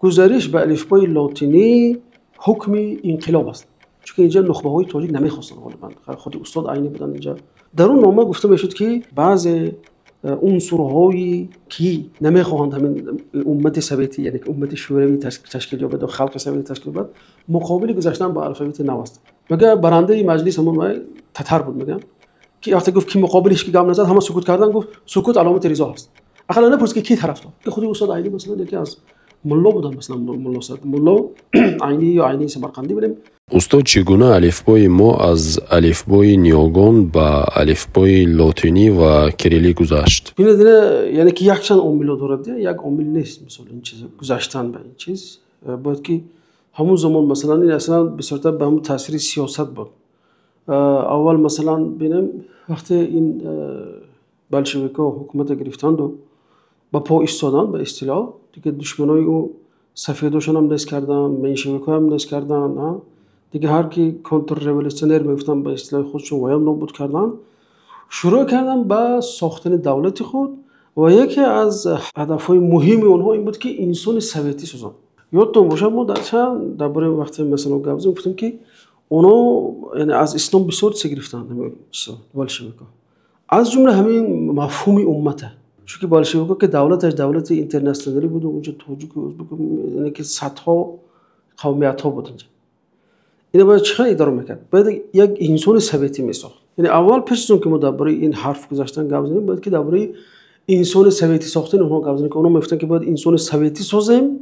گزارش به الفبای لاتینی حکم انقلاب است، چون اینجا نخبه های تاجیک نمیخواستن. غالبا خود استاد عینی بودن اینجا. در اون نامه گفته میشد که بعض عنصرهایی که نمیخواهند همین امت سویتی، یعنی امت شوروی تشکیل یابد و خلق سویتی تشکیل یابد، مقابل گذاشتن با الفبای نو است. میگه برنده مجلس همون تتر بود، میگم که وقتی گفت کی مقابلش کی گام نزد، همه سکوت کردن. گفت سکوت علامت رضا است. اصلا نپرسید که کی طرفدار. که خود استاد عینی مثلا یکی از ملا بودن، مثلا ملا عینی یا عینی سمرقندی بودیم. استاد چگونه الفبای ما از الفبای نیاگان به الفبای لاتینی و کریلی گذشت؟ ببینید یعنی که یک چند عامل دارد، یک عامل نیست. مثلا این چیز گذشتن به این چیز باید که همون زمان مثلا این اصلا به صورت به همون تاثیر سیاست بود. اول مثلا ببینیم وقتی این بلشویک‌ها حکومت گرفتند و با پا ایستادن به اصطلاح دیگه، دشمنای او سفیداشون هم دست کردن، منشویک‌ها هم دست کردن، دیگه هر کی کنتر رولوشنر میگفتن به اصطلاح خودشون ویام نابود کردن، شروع کردن به ساختن دولت خود. و یکی از هدفهای مهم اونها این بود که انسان سویتی سازن. یادتون باشه ما درباره وقتی مثلا گفتیم که اونا یعنی از اسلام بسیار چیز گرفتن، بلشویک‌ها، از جمله همین مفهوم امته. چون که بلشویک‌ها که دولتش دولت اینترنشنالی بود و اونجا تاجیک و ازبک، یعنی که صدها قومیت‌ها بود اینجا. اینا باید چقدر اداره میکرد؟ باید یک انسان سویتی میساخت. یعنی اول پیش از اون که ما درباره این حرف گذاشتن گپ زدیم، باید که درباره انسان سویتی ساختن اونها گپ زدیم که اونا میگفتن که باید انسان سویتی سازیم.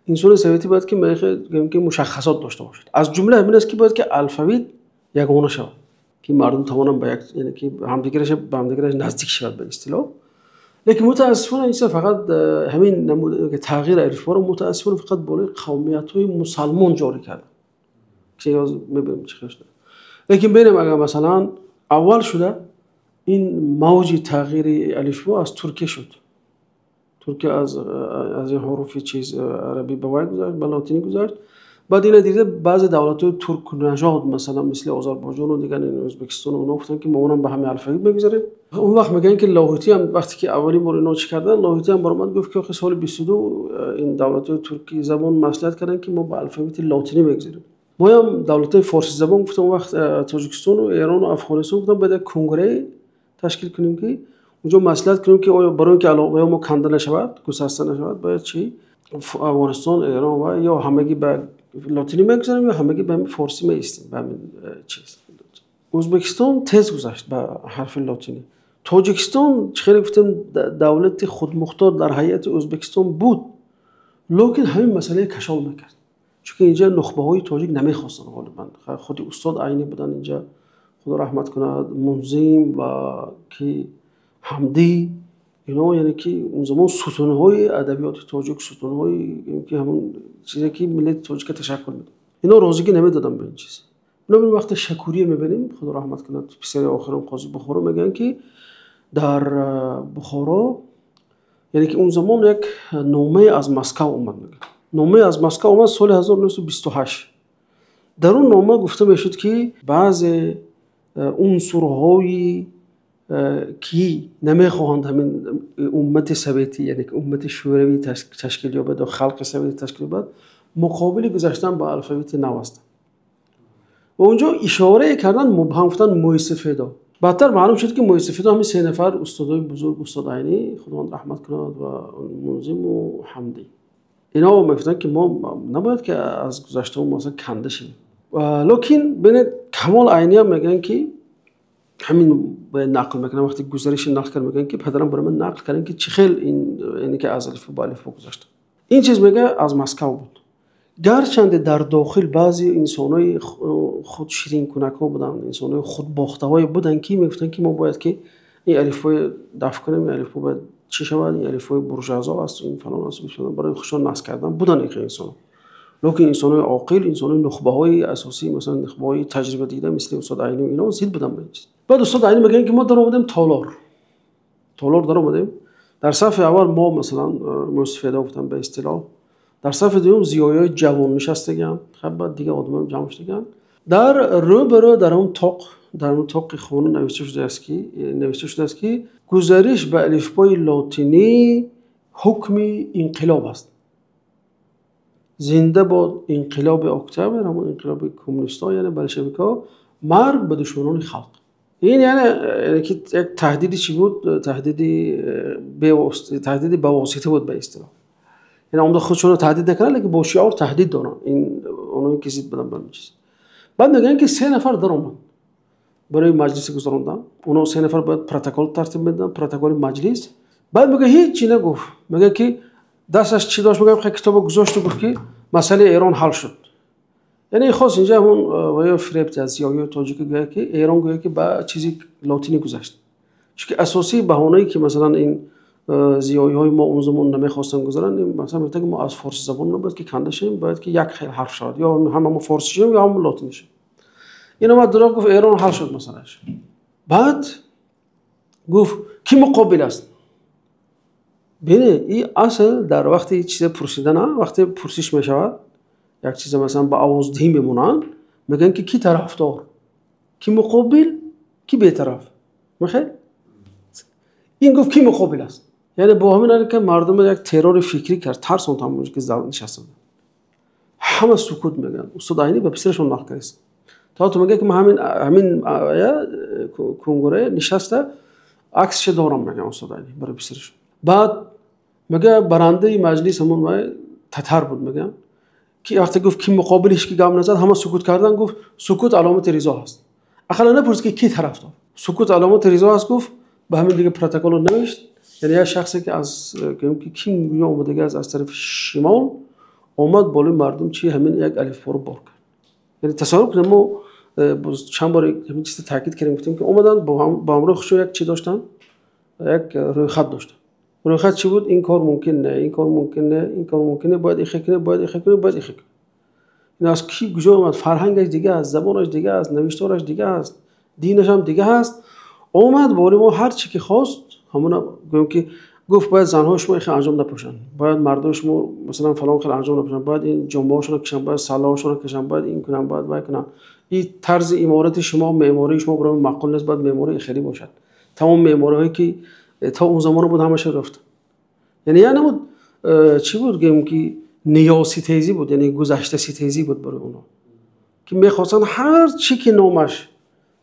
انسان سویتی باید که میگم که مشخصات داشته باشد. از جمله همین است که باید که الفبet یگانه شود، که مردم توانند به یک، یعنی که همدیگرش به همدیگرش نزدیک شود به اصطلاح. لیکن متاسفانه این فقط همین نمود که تغییر الفبا رو متاسفانه فقط بالای قومیت‌های مسلمان جاری کرد. چه می‌بینیم چه خشته. لیکن ببینیم اگر مثلا اول شده این موج تغییر الفبا از ترکیه شد. ترکیه از این حروف چیز عربی به وای گذاشت، به لاتینی گذاشت. بعد اینا دیده بعضی دولت‌های ترک نژاد مثلا مثل آذربایجان و دیگر این ازبکستان اونا گفتن که ما اونم به همین الفبet بگذاریم. اون وقت میگن که لاهوتی هم وقتی که اولی بار اینا چی کردن، لاهوتی هم برآمد گفت که آخه سال 22 این دولت‌های ترکی زبان مصلحت کردن که ما به الفبet لاتینی بگذاریم. ما هم دولت‌های فارسی زبان گفتم اون وقت تاجیکستان و ایران و افغانستان گفتن باید کنگره تشکیل کنیم که اونجا مصلحت کنیم که برای اینکه علاقه ما کنده نشود، گسسته نشود، باید چی افغانستان، ایران و یا همگی به لاتینی میگذاریم یا همگی به فارسی میستیم به همین چیز. ازبکستان تز گذشت به حرف لاتینی. تاجیکستان خیلی گفتم دولت خودمختار در هیئت ازبکستان بود، لیکن همین مسئله کشال نکرد، چون اینجا نخبه های تاجیک نمیخواستن. غالبا خود استاد عینی بودن اینجا، خدا رحمت کنه، منظم و کی حمدی، اینا یعنی که اون زمان ستون‌های ادبیات تاجیک، ستون‌های که همون چیزی که ملت تاجیک تشکل میده، اینا راضیگی نمیدادن به این چیز. اینا به وقت شکوری میبینیم، خدا رحمت کنه، پسر آخرین قاضی بخارا میگن که در بخارا یعنی که اون زمان یک نامه از مسکو اومد. میگه نامه از مسکو اومد سال 1928. در اون نامه گفته میشد که بعض عنصرهای که نمیخواهند همین امت سویتی، یعنی که امت شوروی تشکیل یابد و خلق سویتی تشکیل یابد، مقابل گذاشتن با الفبet نو است. و اونجا اشاره کردن مبهم، گفتن مویسفیدا. بعدتر معلوم شد که مویسفیدا همین سه نفر استادای بزرگ، استاد عینی خداوند رحمت کنه و منظم و حمدی، اینا میگفتن که ما نباید که از گذشته ما مثلا کنده شیم. لیکن ببینید کمال عینی هم میگن که همین باید نقل میکنن، وقتی گزارش نقل کردن میگن که پدرم برای من نقل کردن که چه خیلی این یعنی که از الف با الف گذاشته. این چیز میگه از مسکو بود. گرچند در داخل بعضی انسانای خود شیرین کنک‌ها بودن، انسانای خود باخته‌های بودن که میگفتن که ما باید که این الفبای دفع کنیم، این الفبا باید چی شود، این الفبای بورژوا است، این فلان است، برای خودشون نصب کردن بودن این انسان. لیکن انسانای عاقل، انسانای نخبه‌های اساسی، مثلا نخبه‌های تجربه دیده مثل استاد عینی و اینا زید بودن به این چیز. بعد استاد عینی میگن که ما در اومدیم تالار در اومدیم. در صف اول ما مثلا مستفیدا گفتن به اصطلاح، در صف دوم زیایای جوان نشستگان، خب بعد دیگه آدم‌ها جمع شدگان. در روبرو در اون طاق خونه نوشته شده است که گزارش به الفبای لاتینی حکم انقلاب است. زنده با انقلاب اکتبر، همون انقلاب کمونیست‌ها یعنی بلشویک‌ها، مرگ به دشمنان خلق. این یعنی که یک تهدیدی چی بود؟ تهدیدی به واسطه بود به اصطلاح. یعنی عمده خودشون رو تهدید نکنن، لیکن با شعار تهدید دارن. این اونایی که زید بدن برمی چیز. بعد میگن که 3 نفر در اومد برای مجلس گذراندن. اونا 3 نفر باید پروتکل ترتیب بدن، پروتکل مجلس. بعد میگه هیچ چی نگفت. میگه که دستش چی داشت؟ میگه کتاب گذاشت و گفت که مسئله ایران حل شد. یعنی خاص اینجا همون ویا فریب یا تاجیک گویا که ایران گویا که با چیزی لاتینی گذاشت. چون اساسی بهانه‌ای که مثلا این زیایی‌های ما اون زمان نمی‌خواستن گذارن، مثلا میگه که ما از فارسی زبان رو باید که کنده شیم، باید که یک خیل حرف شد یا هم فارسی شیم یا هم لاتینی شیم. اینو ما درست گفت ایران حل شد مثلاش. بعد گفت کی مقابل است؟ ببین این اصل در وقتی چیز پرسیدن، وقتی پرسش میشود یک چیز مثلا با آوازدهی میمونن، میگن که کی طرفدار، کی مقابل، کی بی‌طرف. میخواد این گفت کی مقابل است، یعنی با همین که مردم یک ترور فکری کرد، ترس اون تموم که زال نشستن، همه سکوت میگن. استاد عینی به پسرشون ناکر است. تا تو میگه که ما همین کنگره نشسته عکسش دارم، میگن استاد عینی برای پسرشون. بعد میگه برنده مجلس همون تتر بود، میگن که وقتی گفت کی مقابلش کی گام نزد، همه سکوت کردن. گفت سکوت علامت رضا هست. اخلا نپرس که کی طرفدار، سکوت علامت رضا هست. گفت به همین دیگه پروتکل رو نوشت. یعنی یه شخصی که از کی میگه اومده از طرف شمال اومد بالای مردم چی همین یک الف رو بار کرد. یعنی تصور کنید ما چند بار همین چیز تاکید کردیم، گفتیم که اومدن با همراه خودشون یک چی داشتن، یک روی خط داشتن. روی خط چی بود؟ این کار ممکن نه، این کار ممکن نه، این کار ممکنه، باید این کنه، باید این کنه، باید این کنه. این از کی کجا اومد؟ فرهنگش دیگه است، زبانش دیگه است، نوشتارش دیگه است، دینش هم دیگه است. اومد بالا ما هر چی که خواست همون گفتم که گفت باید زن‌ها شما خیلی انجام نپوشن، باید مردم شما مثلا فلان خیلی انجام نپوشن، باید این جنبه‌هاشون رو کشن، باید سلاح‌هاشون رو کشن، باید این کنن، باید کنن. این طرز امارت شما، معماری شما برای معقول نیست، باید معماری خیلی باشد. تمام معماری‌هایی که تا اون زمان بود همش رفت. یعنی نبود چی بود که نیاسیتیزی بود، یعنی گذشته سیتیزی بود برای اونا که می‌خواستن هر چی که نامش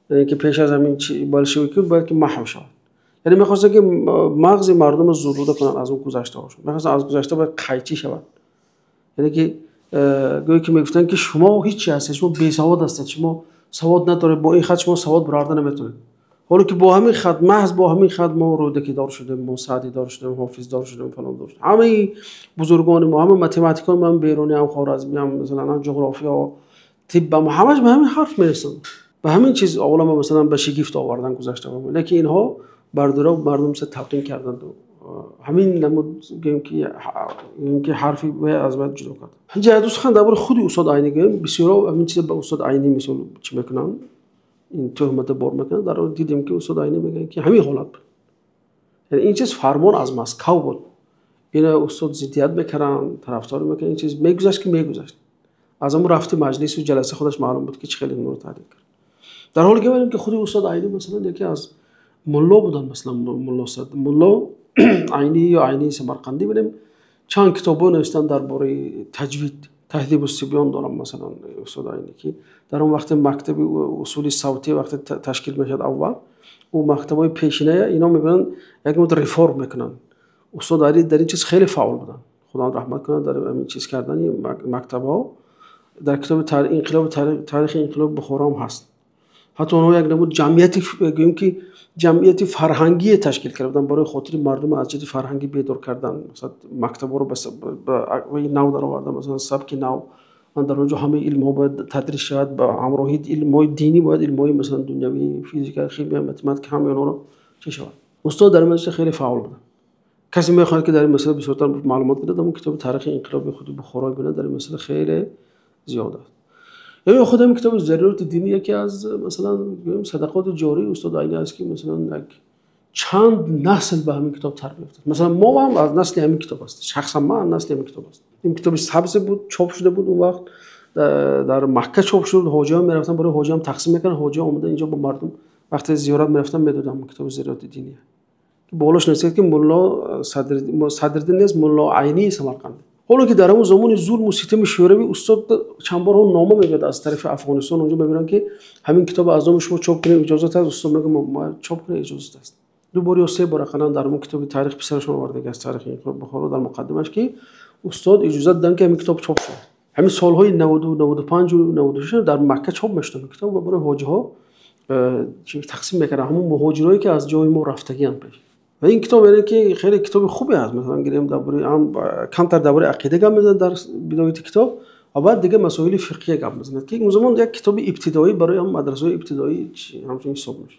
یعنی که پیش از همین بلشویکی باید که محو شود. یعنی می‌خواستن که مغز مردم رو زدوده کنن از اون گذشته هاشون. می‌خواستن از گذشته باید قیچی شود. یعنی که گویا که میگفتن که شما هیچ چیزی هستید، شما بی‌سواد هستید، شما سواد ندارید، با این خط شما سواد برآورده نمیتونید. حالا که با همین خط، محض با همین خط ما رودکی دار شدیم، ما سعدی دار شدیم، حافظ دار شدیم، فلان دار شدیم. همه بزرگان ما، همه متمتیکان ما، هم بیرونی، هم خوارزمی، هم مثلا جغرافیا، طب، هم همش به همین حرف میرسن. به همین چیز اولا ما مثلا به شگفت آوردن گذشته ما، لیکن اینها بردارا مردم سے تلقین کردند و همین نمود که حرفی از بعد جلو کرد. جهادوس خان درباره خود استاد عینی گفتم، بسیار همین چیز به استاد عینی مثلا چی میکنن، این تهمت بار میکنن. در اون دیدیم که استاد عینی میگن که همین حالت بود، یعنی این چیز فرمان از مسکو بود، این استاد زیدیت میکردن، طرفدار میکنن، این چیز میگذشت که میگذشت. از اون رفت مجلس و جلسه خودش معلوم بود که چه خیلی نور تعریف کرد. در حالی که می‌بینیم که خود استاد عینی مثلا یکی از ملا بودن، مثلا ملا عینی یا عینی سمرقندی، ببینیم چند کتابو نوشتن درباره تجوید، تهذیب الصبیان دارم مثلا استاد عینی که در اون وقت مکتب اصول صوتی وقت تشکیل میشد اول، و مکتبای پیشینه اینا میبینن یک مدت ریفورم میکنن. استاد عینی در این چیز خیلی فعال بودن، خدا رحمت کنه. در این چیز کردن این مکتب‌ها در کتاب تاریخ انقلاب بخارا هم هست. حتی اونها یک نمود جمعیت فرهنگی تشکیل کردن برای خاطر مردم از جهت فرهنگی بیدار کردن. مثلا مکتب‌ها رو به نو در آوردن، مثلا سبک نو در اونجا همه علم‌ها باید تدریس شود، با همراهی علم‌های دینی باید علم‌های مثلا دنیوی، فیزیک، شیمی، متمتیک همه اونا رو چه شود. استاد در مجلس خیلی فعال بود. کسی می‌خواد که در این مسئله به صورت معلومات بده، اون کتاب تاریخ انقلاب خود بخارا ببینه، در این مسئله خیلی زیاده. یا خودم کتاب ضرورت دینی یکی از مثلا صدقات جاری استاد عینی است که مثلا یک چند نسل به همین کتاب تربیت یافته. مثلا ما هم از نسل همین کتاب هستیم، شخصا ما از نسل همین کتاب هستیم. این کتاب سبز بود، چاپ شده بود اون وقت در مکه چاپ شد، حاجیان میرفتن برای حاجیان تقسیم میکنن، حاجیان اومدن اینجا با مردم وقتی زیارت میرفتن میدادن کتاب ضرورت دینی که بالاش نوشته که مولا صدرالدین نیست، مولا عینی سمرقند. حالا که در همون زمان ظلم و ستم شوروی استاد چند بار نامه میاد از طرف افغانستان اونجا ببینن که همین کتاب اعظم شما چاپ کنید اجازه هست. استاد میگه ما چاپ کنید اجازه است. دو بار یا سه بار قرار در اون کتاب تاریخ پسرشون آورده از تاریخ این بخارا در مقدمش که استاد اجازه دادن که همین کتاب چاپ شد. همین سالهای 90 و 95 و 96 در مکه چاپ میشد کتاب و برای حاجی ها تقسیم میکردن همون مهاجرایی که از جای ما رفتگیان پیش. و این کتاب یعنی که خیلی کتاب خوبی است. مثلا گیریم درباره هم کمتر درباره عقیده گپ میزنه در بدایت کتاب و بعد دیگه مسائل فقهی گپ میزنه که اون زمان یک کتاب ابتدایی برای هم مدرسه ابتدایی همچنین حساب میشه.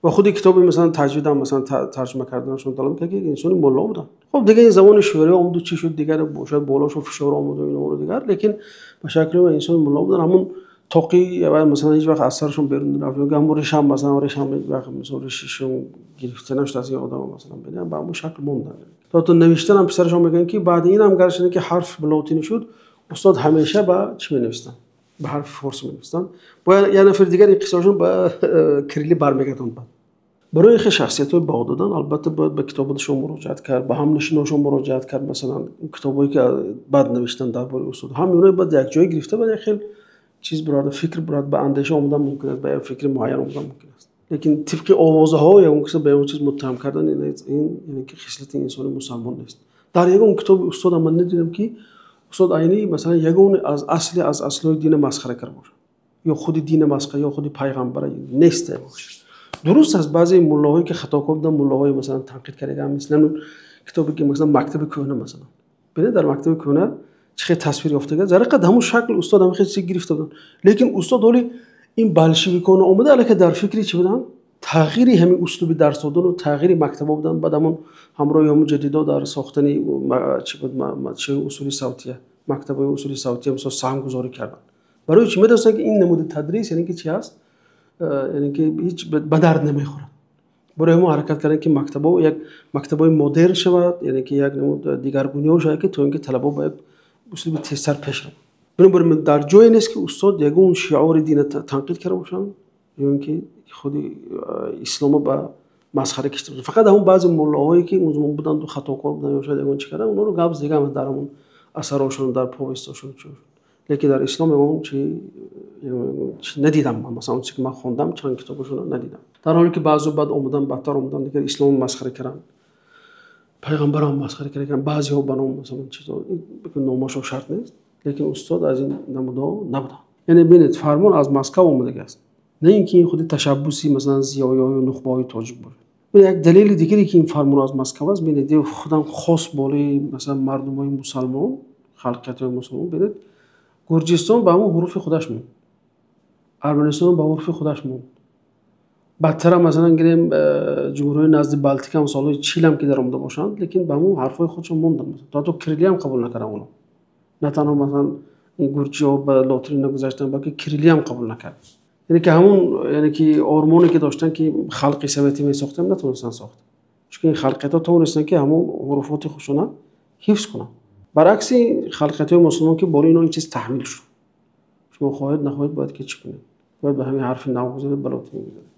و خود کتابی مثلا تجوید هم مثلا ترجمه کردنشون طلب کرد که انسان مولا بودن. خب دیگه این زمان شوروی اومد و چی شد دیگه شاید بالاش و فشار اومد و اینا دیگر لیکن به شکلی انسان مولا بودن همون توقی و مثلا هیچ وقت اثرشون بیرون نرفت. هم ریشم مثلا ریشم وقت مثلا ریششون گرفته نشد از این آدم مثلا ببینم با همون شکل موندن. تا نوشتن هم پسرشون میگن که بعد این هم گرشنه که حرف بلاتینی شد استاد همیشه با چی می‌نویسن؟ به حرف فارسی می‌نویسن. با یه نفر دیگر این قصه‌شون با کریلی برمیگردن بعد. برای خیلی شخصیت‌های باغ دادن البته باید به کتاباتشون مراجعت کرد به هم نشیناشون مراجعت کرد مثلا کتابایی که بعد نوشتن درباره استاد همینو بعد یک جای گرفته بعد خیلی چیز برات فکر برات به اندیشه اومدن ممکن است به فکر معین اومدن ممکن است لیکن طبق آوازها یا اون کسی به اون چیز متهم کردن این یعنی که خصلت انسان مسلمان نیست. در یک اون کتاب استاد من ندیدم که استاد عینی مثلا یگون از اصل دین مسخره کرده باشه یا خود دین مسخره یا خود پیغمبر نیست باشه. درست است بعضی ملاهایی که خطا کردن ملاهای مثلا تنقید کردن مثلا کتابی که مثلا مکتب کهنه مثلا ببین در مکتب کهنه چه تصویر افتاده در قد همون شکل استاد هم خیلی چیز گرفته بودن لیکن استاد ولی این بلشویکان اومده الکی در فکری چی بودن تغییری همین اسلوب درس دادن و تغییری مکتب بودن بعد همون همراه هم جدیدا در ساختن چی بود چه اصول صوتیه مکتب اصول صوتیه مثلا سهم گذاری کردن برای چی میدونن که این نمود تدریس یعنی که چی است یعنی که هیچ به درد نمیخوره برای ما حرکت کردن که مکتب‌ها یک مکتب‌های مدرن شود یعنی که یک نمود دیگرگونی شود که تو اینکه طلبه باید اسلوب تیزتر پیش رود بنابراین در جای نیست که استاد یک اون شعار دین تنقید کرده باشن یا اینکه خود اسلام با مسخره کشیده فقط همون بعضی ملاهایی که اون زمان بودن تو خطاکار بودن یا شاید اون چی کردن اونا رو گبز دیگه هم در همون اثراشون در پویستاشون چون لیکن در اسلام اون چی ندیدم من مثلا اون چیزی که من خوندم چند کتابشون ندیدم در حالی که بعضی بعد اومدن بدتر اومدن دیگه اسلام مسخره کردن پیغمبر هم مسخره کردن بعضی ها بنام مثلا چیزا نامشون شرط نیست لیکن استاد از این نمودا نبودن یعنی ببینید فرمان از مسکو اومده است نه اینکه این خود تشبوسی مثلا زیایی و نخبه های تاجیک باشه یک دلیل دیگری که این فرمان از مسکو است ببینید خودم خاص بالای مثلا مردم های مسلمان خلقیت های مسلمان ببینید گرجستان به همون حروف خودش موند ارمنستان به حروف خودش موند بدتر مثلا گیریم جمهوری نزد بالتیک هم سالهای چیل هم که در اومده باشند لیکن به همون حرفای خودشون موندن مثلا تا کریلی هم قبول نکردن اونا نه تنها مثلا این گرجی ها به لاتین نگذاشتن بلکه کریلی هم قبول نکرد یعنی که همون یعنی که آرمانی که داشتن که خلق سویتی می ساختن نتونستن ساخت چون این خلقیت ها تونستن که همون حروفات خودشون حفظ کنن برعکس خلقیت های مسلمان که بالای اینا این چیز تحمیل شد شما خواهید نخواهید باید که چی کنید باید به همین حرف ناگزیر بلاتین میگذارید